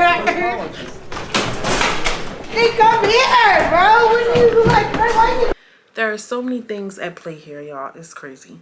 They come here, bro. When you like, why you? There are so many things at play here, y'all. It's crazy.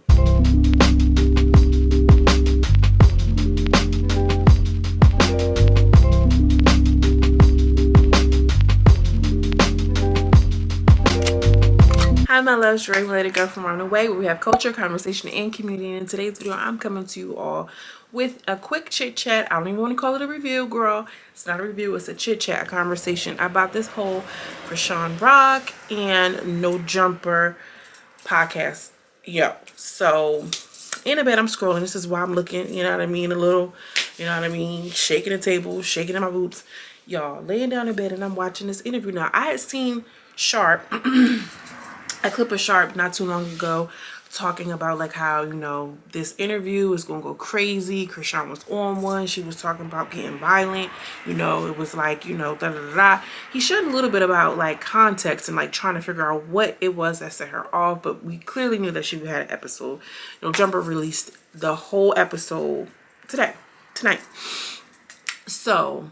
Hi my loves, Dre, related girl from around the way, where we have culture, conversation, and community. And in today's video, I'm coming to you all with a quick chit chat. I don't even want to call it a review, girl. It's not a review, it's a chit chat, a conversation about this whole Chrisean Rock and No Jumper podcast. Yo, so in a bed, I'm scrolling. This is why I'm looking, you know what I mean, a little, you know what I mean, shaking the table, shaking in my boots. Y'all, laying down in bed, and I'm watching this interview. Now, I had seen Sharp. A clip of Sharp not too long ago talking about like how, you know, this interview is gonna go crazy. Chrisean was on one. She was talking about getting violent. You know, it was like, you know, da da da da. He shared a little bit about like context and like trying to figure out what it was that set her off, but we clearly knew that she had an episode. You know, Jumper released the whole episode tonight. So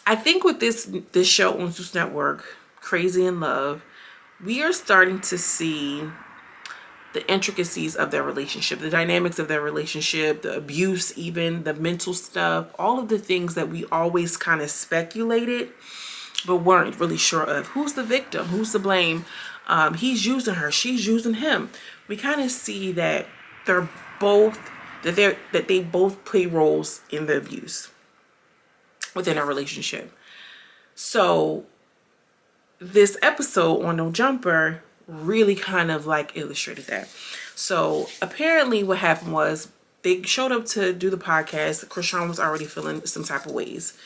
I think with this show on Zeus Network, Crazy in Love, we are starting to see the intricacies of their relationship, the dynamics of their relationship, the abuse, even the mental stuff, all of the things that we always kind of speculated but weren't really sure of. Who's the victim? Who's to blame? He's using her, she's using him. We kind of see that they're both that they both play roles in the abuse within a relationship. So this episode on No Jumper really kind of like illustrated that. So apparently what happened was they showed up to do the podcast. Chrisean was already feeling some type of ways.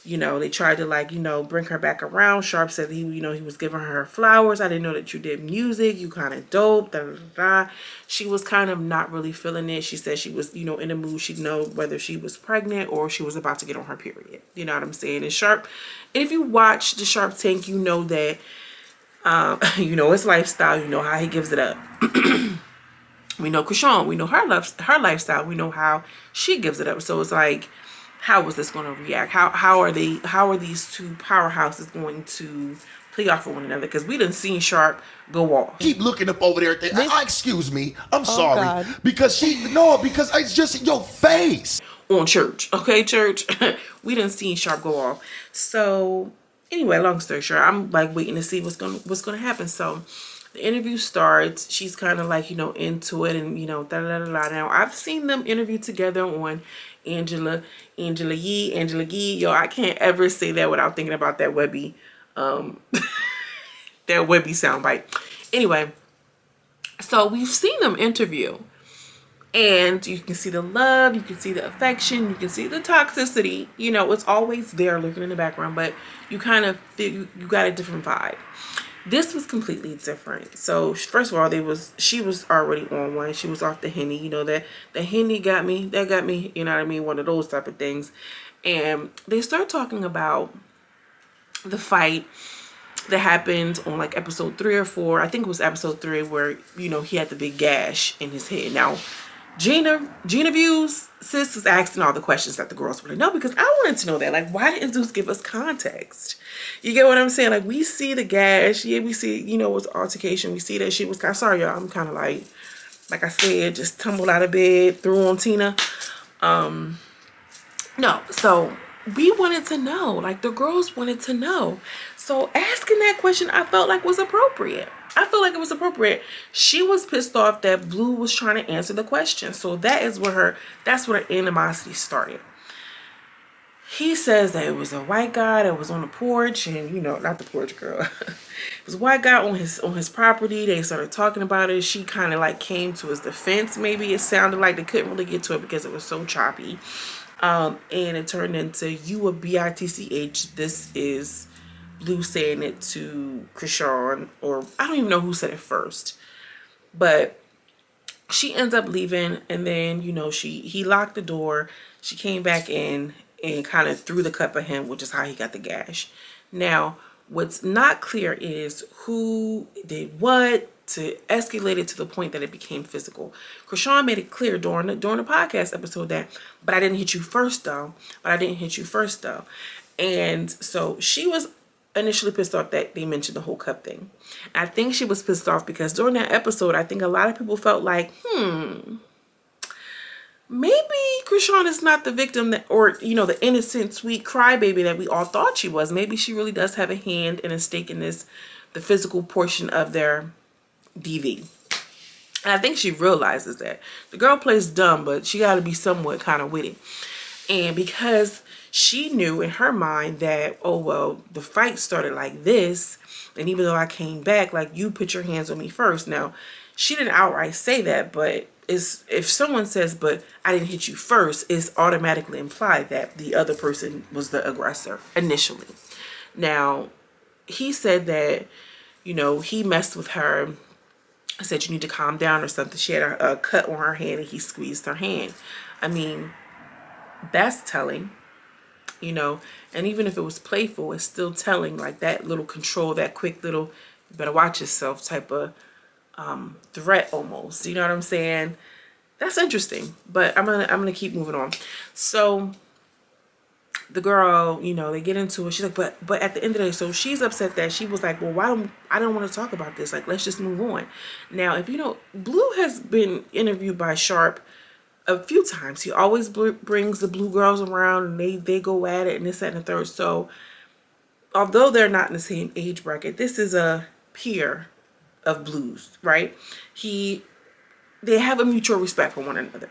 You know, they tried to like, you know, bring her back around. Sharp said that he, you know, he was giving her flowers. I didn't know that you did music. You kind of dope. Da, da, da. She was kind of not really feeling it. She said she was, you know, in a mood. She'd know whether she was pregnant or she was about to get on her period. You know what I'm saying? And Sharp, if you watch the Sharp Tank, you know that, you know his lifestyle. You know how he gives it up. We know Chrisean. We know her lifestyle. We know how she gives it up. So it's like, how was this going to react? How are these two powerhouses going to play off of one another? Because we done seen Sharp go off. Keep looking up over there. Excuse me. I'm sorry. God. Because it's just your face. On church. Okay, church. We done seen Sharp go off. So anyway, long story short, I'm like waiting to see what's gonna happen. So the interview starts. She's kind of like, you know, into it, and you know, da da da da. Now I've seen them interview together on Angela Yee. Yo, I can't ever say that without thinking about that Webby, that Webby soundbite. Anyway, so we've seen them interview, and you can see the love, you can see the affection, you can see the toxicity. You know, it's always there lurking in the background, but you kind of feel you got a different vibe. This was completely different. So first of all, she was already on one. She was off the Henny. You know, that the Henny got me. That got me. You know what I mean? One of those type of things. And they start talking about the fight that happened on like episode 3 or 4. I think it was episode 3 where, you know, he had the big gash in his head. Now, Gina Views, sis, is asking all the questions that the girls want to know, because I wanted to know that. Like, why didn't Zeus give us context? You get what I'm saying? Like, we see the gash. Yeah, we see, you know, it was altercation. We see that she was kind of, sorry, y'all. I'm kind of like I said, just tumbled out of bed, threw on Tina. No, so we wanted to know. Like, the girls wanted to know. So asking that question, I felt like was appropriate. I feel like it was appropriate. She was pissed off that Blue was trying to answer the question. So that's where her animosity started. He says that it was a white guy that was on the porch, and you know, not the porch girl. It was a white guy on his property. They started talking about it. She kind of like came to his defense. Maybe it sounded like they couldn't really get to it because it was so choppy. And it turned into, you a bitch. This is Blue saying it to Chrisean, or I don't even know who said it first, but she ends up leaving, and then, you know, he locked the door. She came back in and kind of threw the cup at him, which is how he got the gash. Now, what's not clear is who did what, to escalate it to the point that it became physical. Chrisean made it clear during the podcast episode that, but I didn't hit you first though. And so she was initially pissed off that they mentioned the whole cup thing. I think she was pissed off because during that episode, I think a lot of people felt like, maybe Chrisean is not the victim that, or, you know, the innocent, sweet crybaby that we all thought she was. Maybe she really does have a hand and a stake in this, the physical portion of their DV. And I think she realizes that. The girl plays dumb, but she got to be somewhat kind of witty. And because she knew in her mind that, oh, well, the fight started like this, and even though I came back, like, you put your hands on me first. Now, she didn't outright say that, but if someone says, but I didn't hit you first, it's automatically implied that the other person was the aggressor initially. Now, he said that, you know, he messed with her. I said, you need to calm down or something. She had a cut on her hand and he squeezed her hand. I mean, that's telling, you know, and even if it was playful, it's still telling, like that little control, that quick little, you better watch yourself type of threat almost. You know what I'm saying? That's interesting, but I'm gonna keep moving on. So the girl, you know, they get into it. She's like, but at the end of the day, so she's upset that she was like, well, I don't want to talk about this. Like, let's just move on. Now, if you know, Blue has been interviewed by Sharp a few times. He always brings the Blue girls around and they go at it and this, that, and the third. So although they're not in the same age bracket, this is a peer of Blues, right? They have a mutual respect for one another.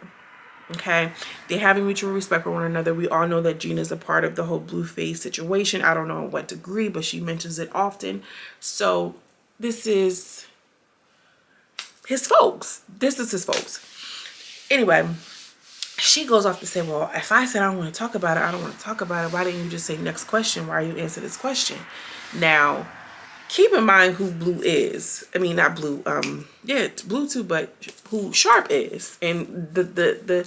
Okay, they have a mutual respect for one another. We all know that Gina's a part of the whole Blueface situation. I don't know in what degree, but she mentions it often. So this is his folks. Anyway, she goes off to say, well, if I said I don't want to talk about it, I don't want to talk about it. Why didn't you just say next question? Why are you answering this question? Now, keep in mind who Blue is. I mean, not Blue. Yeah, it's Blue too, but who Sharp is, and the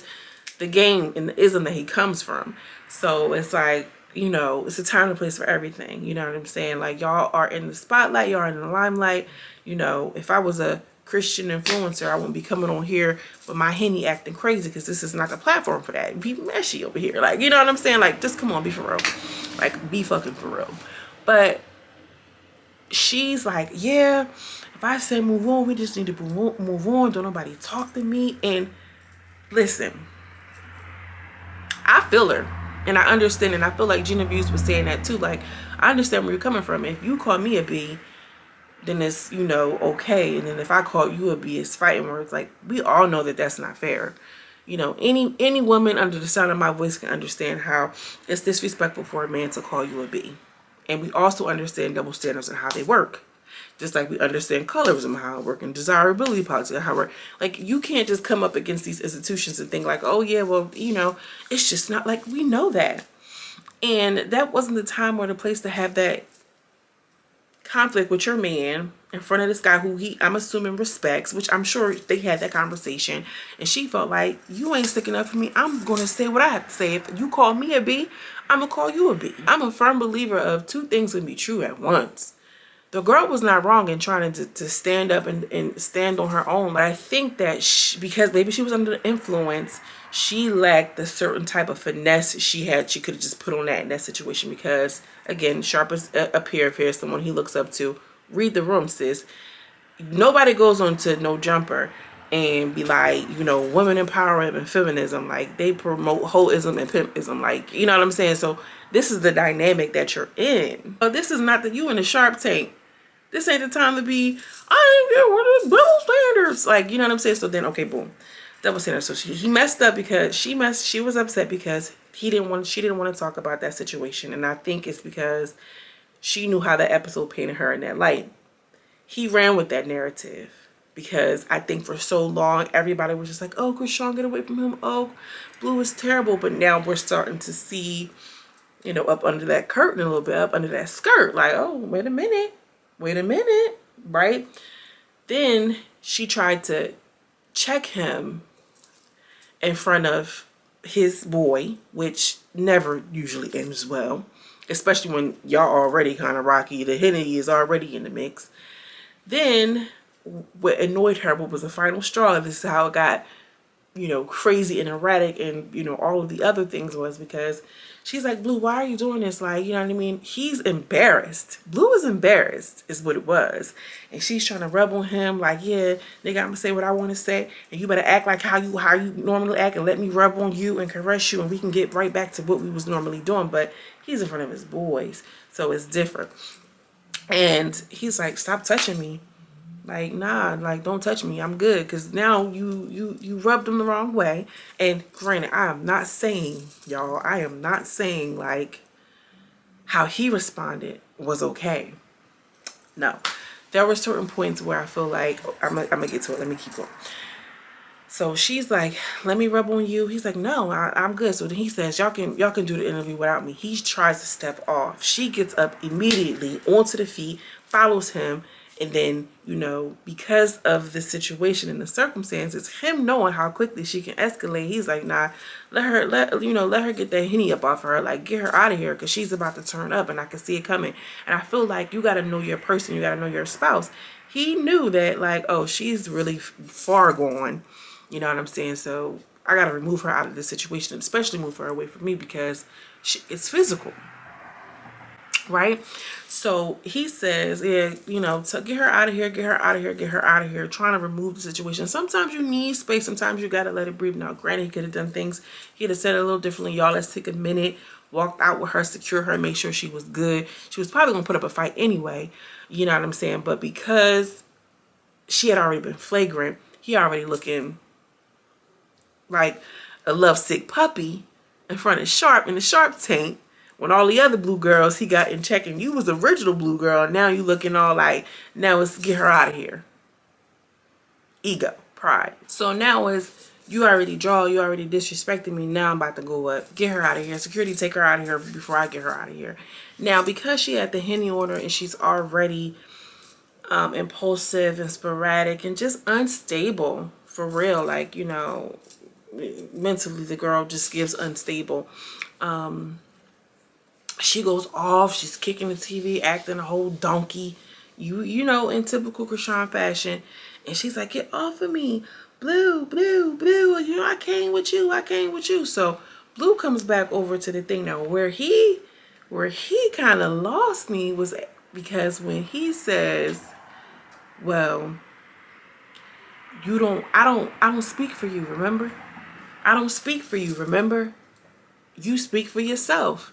game and the ism that he comes from. So it's like, you know, it's a time and place for everything. You know what I'm saying? Like, y'all are in the spotlight, y'all are in the limelight. You know, if I was a Christian influencer, I wouldn't be coming on here with my Henny acting crazy, because this is not the platform for that. Be meshy over here. Like, you know what I'm saying? Like, just come on, be for real. Like, be fucking for real. But she's like, yeah, if I say move on, we just need to move on. Don't nobody talk to me. And listen, I feel her and I understand, and I feel like Genevieve was saying that too. Like, I understand where you're coming from. If you call me a B, then it's, you know, okay. And then if I call you a B, it's fighting words. Like, we all know that that's not fair. You know, any woman under the sound of my voice can understand how it's disrespectful for a man to call you a B. And we also understand double standards and how they work. Just like we understand colorism, how it works, and desirability politics, how it works. Like, you can't just come up against these institutions and think like, oh yeah, well, you know, it's just not, like, we know that. And that wasn't the time or the place to have that conflict with your man in front of this guy who I'm assuming respects, which I'm sure they had that conversation. And she felt like, you ain't sticking up for me. I'm going to say what I have to say. If you call me a B, I'm going to call you a B. I'm a firm believer of two things can be true at once. The girl was not wrong in trying to stand up and stand on her own. But I think that because maybe she was under the influence, she lacked a certain type of finesse she had. She could have just put on that in that situation, because, again, Sharp is a peer of his, someone he looks up to. Read the room, sis. Nobody goes on to No Jumper and be like, you know, women empowerment and feminism. Like, they promote hoism and pimpism. Like, you know what I'm saying? So this is the dynamic that you're in. But this is not that you in the Sharp tank. This ain't the time to be, I don't care what are double standards. Like, you know what I'm saying? So then, okay, boom. Double standards. So he messed up because she was upset because she didn't want to talk about that situation. And I think it's because she knew how that episode painted her in that light. He ran with that narrative because I think for so long, everybody was just like, oh, Chrisean, get away from him. Oh, Blue is terrible. But now we're starting to see, you know, up under that curtain a little bit, up under that skirt. Like, oh, wait a minute, right? Then she tried to check him in front of his boy, which never usually ends well, especially when y'all already kind of rocky. The Henny is already in the mix. Then what annoyed her, what was the final straw, this is how it got, you know, crazy and erratic and, you know, all of the other things, was because she's like, Blue, why are you doing this? Like, you know what I mean? He's embarrassed. Blue is embarrassed is what it was. And she's trying to rub on him like, yeah, nigga, I'm gonna say what I want to say, and you better act like how you normally act, and let me rub on you and caress you, and we can get right back to what we was normally doing. But he's in front of his boys, so it's different. And he's like, stop touching me. Like, nah, like, don't touch me. I'm good. Because now you rubbed him the wrong way. And granted, I am not saying, y'all, I am not saying, like, how he responded was okay. No. There were certain points where I feel like, I'm gonna get to it. Let me keep going. So she's like, let me rub on you. He's like, no, I'm good. So then he says, y'all can do the interview without me. He tries to step off. She gets up immediately onto the feet, follows him. And then, you know, because of the situation and the circumstances, him knowing how quickly she can escalate, he's like, nah, let her get that Henny up off her. Like, get her out of here, because she's about to turn up and I can see it coming. And I feel like you got to know your person. You got to know your spouse. He knew that, like, oh, she's really far gone. You know what I'm saying? So I got to remove her out of this situation, especially move her away from me, because it's physical. Right? So he says, yeah, you know, to get her out of here, get her out of here, get her out of here, trying to remove the situation. Sometimes you need space. Sometimes you got to let it breathe. Now, granted, he could have done things. He could have said it a little differently. Y'all, let's take a minute, walked out with her, secure her, make sure she was good. She was probably going to put up a fight anyway. You know what I'm saying? But because she had already been flagrant, he already looking like a lovesick puppy in front of Sharp in the Sharp tank. When all the other blue girls he got in check, and you was the original blue girl, and now you looking all like, now it's get her out of here. Ego, pride. So now it's, you already disrespected me, now I'm about to go up. Get her out of here. Security, take her out of here before I get her out of here. Now, because she had the Henny order and she's already impulsive and sporadic and just unstable, for real, like, you know, mentally the girl just gives unstable. She goes off. She's kicking the TV, acting a whole donkey, you know, in typical Chrisean fashion. And she's like, get off of me, Blue, Blue, Blue. You know, I came with you. I came with you. So Blue comes back over to the thing. Now, where he kind of lost me was because when he says, well, I don't speak for you, remember? I don't speak for you, remember? You speak for yourself.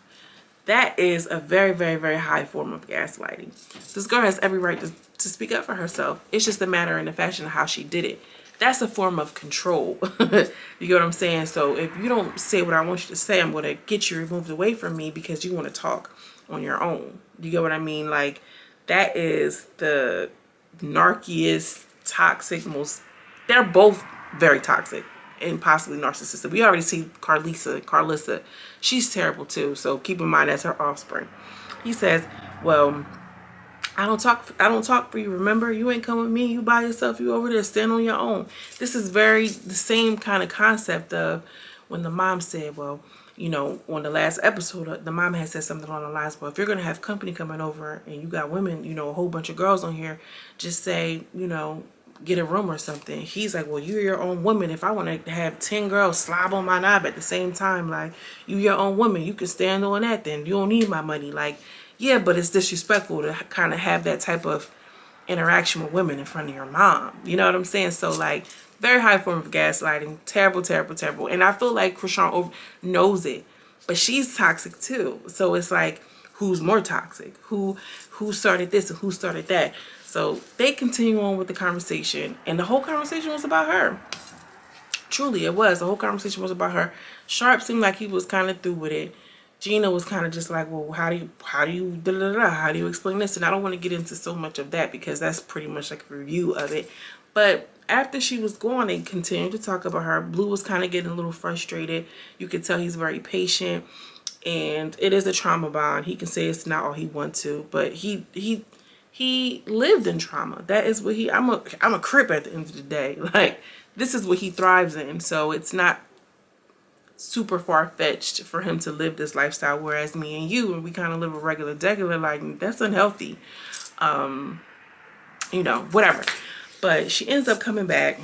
That is a very, very, very high form of gaslighting. This girl has every right to speak up for herself. It's just a matter and the fashion of how she did it. That's a form of control. You get what I'm saying? So if you don't say what I want you to say, I'm going to get you removed away from me because you want to talk on your own. You get what I mean? Like, that is the narkiest, toxic, they're both very toxic and possibly narcissistic. We already see Carlissa. She's terrible too. So keep in mind that's her offspring. He says, well, I don't talk for you. Remember, you ain't come with me. You by yourself. You over there. Stand on your own. This is very the same kind of concept of when the mom said, well, you know, on the last episode, the mom had said something along the lines, well, if you're going to have company coming over and you got women, you know, a whole bunch of girls on here, just say, you know, get a room or something. He's like, well, you're your own woman. If I want to have 10 girls slob on my knob at the same time, like, you your own woman, you can stand on that then. You don't need my money. Like, yeah, but it's disrespectful to kind of have that type of interaction with women in front of your mom. You know what I'm saying? So, like, very high form of gaslighting. Terrible, terrible, terrible. And I feel like Chrisean knows it. But she's toxic too. So it's like, who's more toxic? Who started this and who started that? So they continue on with the conversation. And the whole conversation was about her. Truly, it was. The whole conversation was about her. Sharp seemed like he was kind of through with it. Gina was kind of just like, well, how do you explain this? And I don't want to get into so much of that because that's pretty much like a review of it. But after she was gone, they continued to talk about her. Blue was kind of getting a little frustrated. You could tell he's very patient. And it is a trauma bond. He can say it's not all he wants to, but he lived in trauma. That is what I'm a Crip at the end of the day. Like, this is what he thrives in. So it's not super far-fetched for him to live this lifestyle, whereas me and you, we kind of live a regular, like, that's unhealthy. You know, whatever. But she ends up coming back.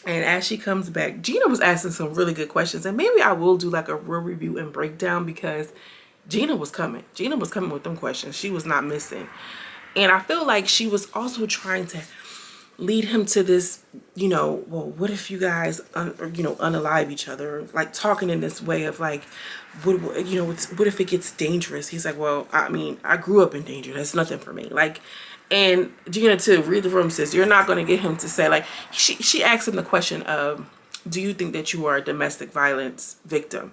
And as she comes back, Gina was asking some really good questions. And maybe I will do like a real review and breakdown because Gina was coming. Gina was coming with them questions. She was not missing. And I feel like she was also trying to lead him to this, you know, well, what if you guys, unalive each other? Like talking in this way of like, what if it gets dangerous? He's like, well, I mean, I grew up in danger. That's nothing for me. Like, and Gina to read the room says, you're not going to get him to say, like, she asked him the question of, do you think that you are a domestic violence victim?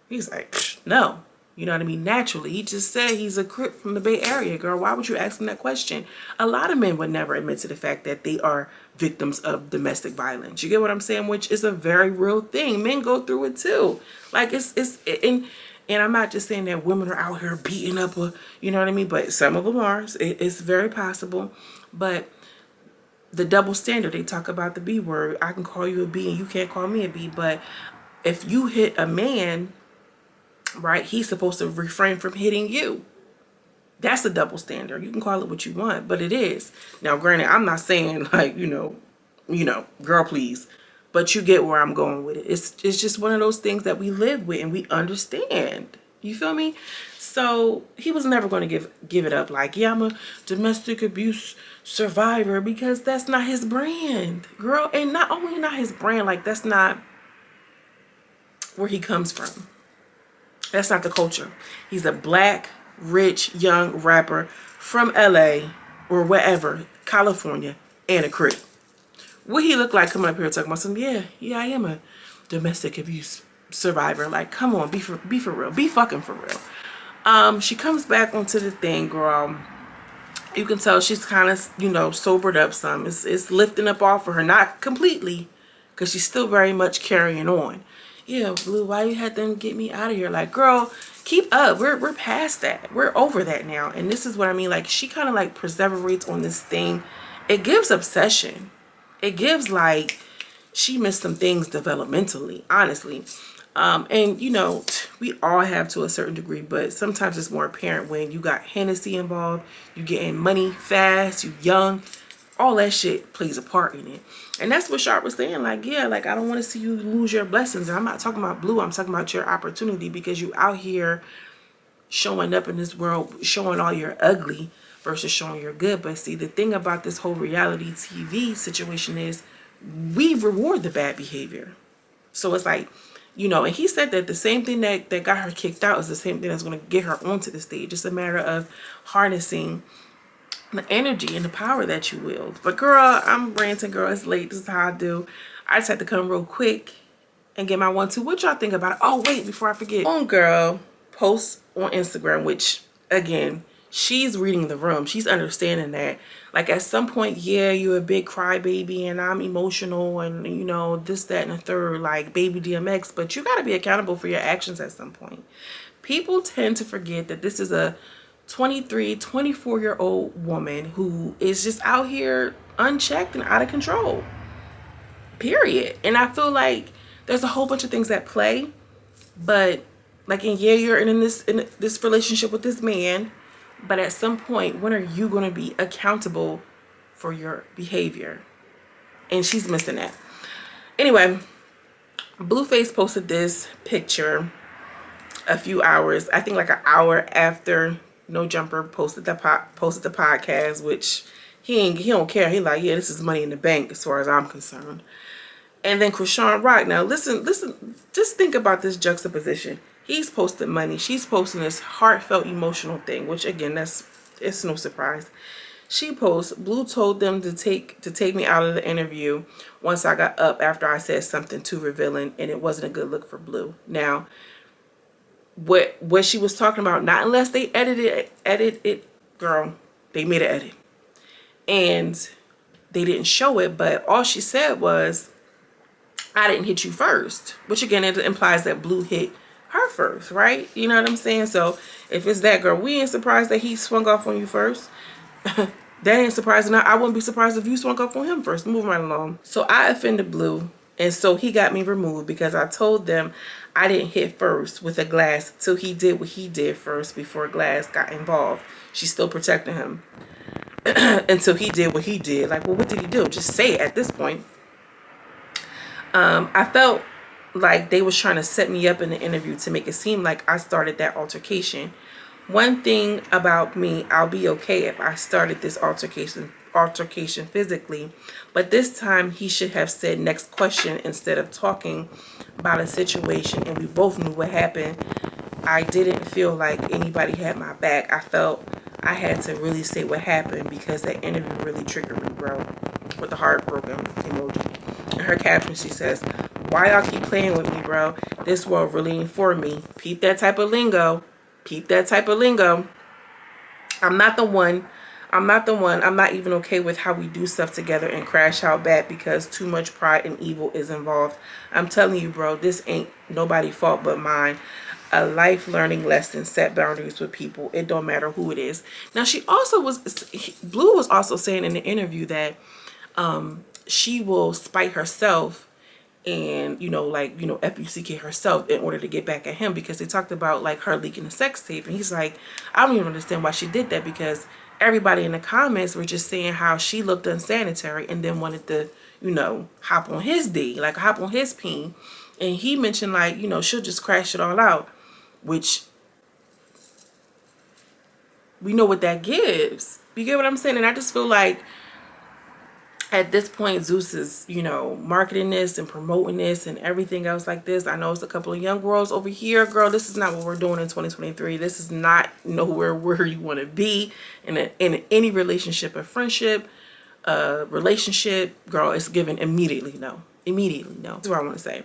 He's like, no. You know what I mean? Naturally. He just said he's a Crip from the Bay Area, girl. Why would you ask him that question? A lot of men would never admit to the fact that they are victims of domestic violence. You get what I'm saying? Which is a very real thing. Men go through it too. Like and I'm not just saying that women are out here beating up, you know what I mean? But some of them are. It's very possible. But the double standard, they talk about the B word. I can call you a B and you can't call me a B. But if you hit a man, right, he's supposed to refrain from hitting you. That's a double standard. You can call it what you want, but it is. Now, granted, I'm not saying like, you know, girl, please, but you get where I'm going with it. It's just one of those things that we live with and we understand. You feel me? So he was never going to give it up like, yeah, I'm a domestic abuse survivor, because that's not his brand, girl. And not only not his brand, like that's not where he comes from. That's not the culture. He's a black, rich, young rapper from LA or wherever, California, and a Crip. What he look like coming up here talking about something? Yeah, I am a domestic abuse survivor. Like, come on, be for real. Be fucking for real. She comes back onto the thing, girl. You can tell she's kind of, you know, sobered up some. It's lifting up off of her. Not completely, because she's still very much carrying on. Yeah, Blue, why you had them get me out of here? Like, girl, keep up. We're past that. We're over that now. And this is what I mean. Like, she kind of like perseverates on this thing. It gives obsession. It gives like she missed some things developmentally, honestly. And you know, we all have to a certain degree, but sometimes it's more apparent when you got Hennessy involved, you getting money fast, you young, all that shit plays a part in it. And that's what Sharp was saying. Like, yeah, like I don't want to see you lose your blessings. And I'm not talking about Blue, I'm talking about your opportunity, because you out here showing up in this world, showing all your ugly versus showing your good. But see, the thing about this whole reality TV situation is we reward the bad behavior. So it's like, you know, and he said that the same thing that got her kicked out is the same thing that's going to get her onto the stage. It's a matter of harnessing the energy and the power that you wield. But girl, I'm ranting, girl. It's late. This is how I do. I just had to come real quick and get my 1-2. What y'all think about it? Oh, wait, before I forget. One girl posts on Instagram, which, again, she's reading the room. She's understanding that. Like, at some point, yeah, you're a big crybaby and I'm emotional and, you know, this, that, and the third, like baby DMX. But you got to be accountable for your actions at some point. People tend to forget that this is a 23, 24-year-old woman who is just out here unchecked and out of control. Period. And I feel like there's a whole bunch of things at play. But, like, and yeah, you're in this relationship with this man. But at some point, when are you going to be accountable for your behavior? And she's missing that. Anyway, Blueface posted this picture a few hours, I think like an hour after No Jumper posted the podcast, which he don't care. He like, yeah, this is money in the bank as far as I'm concerned. And then Chrisean Rock. Now listen, just think about this juxtaposition. He's posting money. She's posting this heartfelt, emotional thing, which again, it's no surprise. She posts, Blue told them to take me out of the interview once I got up after I said something too revealing, and it wasn't a good look for Blue. Now, what she was talking about, not unless they edit it, girl, they made an edit. And they didn't show it, but all she said was, I didn't hit you first, which again, it implies that Blue hit her first, right? You know what I'm saying? So if it's that, girl, we ain't surprised that he swung off on you first. That ain't surprising. I wouldn't be surprised if you swung off on him first. Moving right along. So I offended Blue, and so he got me removed because I told them I didn't hit first with a glass till he did what he did first before glass got involved. She's still protecting him. until he did what he did. Like, well, what did he do? Just say it at this point. I felt like they was trying to set me up in the interview to make it seem like I started that altercation. One thing about me, I'll be okay if I started this altercation physically, but this time he should have said next question instead of talking about a situation, and we both knew what happened. I didn't feel like anybody had my back. I felt I had to really say what happened because that interview really triggered me, bro. With the heartbroken emoji. In her caption, she says, "Why y'all keep playing with me, bro? This world really ain't for me." Peep that type of lingo. Peep that type of lingo. I'm not the one. I'm not the one. I'm not even okay with how we do stuff together and crash out bad because too much pride and evil is involved. I'm telling you, bro, this ain't nobody's fault but mine. A life learning lesson. Set boundaries with people. It don't matter who it is. Now, she also was, Blue was also saying in the interview that she will spite herself and, you know, like, you know, F-U-C-K herself in order to get back at him, because they talked about like her leaking a sex tape, and he's like, I don't even understand why she did that, because everybody in the comments were just saying how she looked unsanitary and then wanted to, you know, hop on his D, like hop on his peen. And he mentioned like, you know, she'll just crash it all out, which we know what that gives. You get what I'm saying? And I just feel like at this point, Zeus is, you know, marketing this and promoting this and everything else like this. I know it's a couple of young girls over here. Girl, this is not what we're doing in 2023. This is not nowhere where you want to be in any relationship or friendship, relationship. Girl, it's given immediately no. Immediately no. That's what I want to say.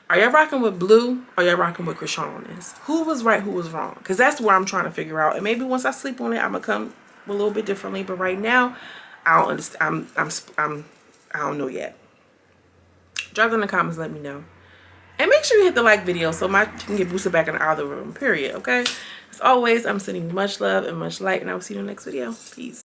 Are y'all rocking with Blue or y'all rocking with Chrisean on this? Who was right, who was wrong? Because that's what I'm trying to figure out. And maybe once I sleep on it, I'm going to come a little bit differently. But right now, I don't understand. I don't know yet. Drop it in the comments, let me know. And make sure you hit the like video so you can get boosted back in the other room, period, okay? As always, I'm sending you much love and much light, and I will see you in the next video. Peace.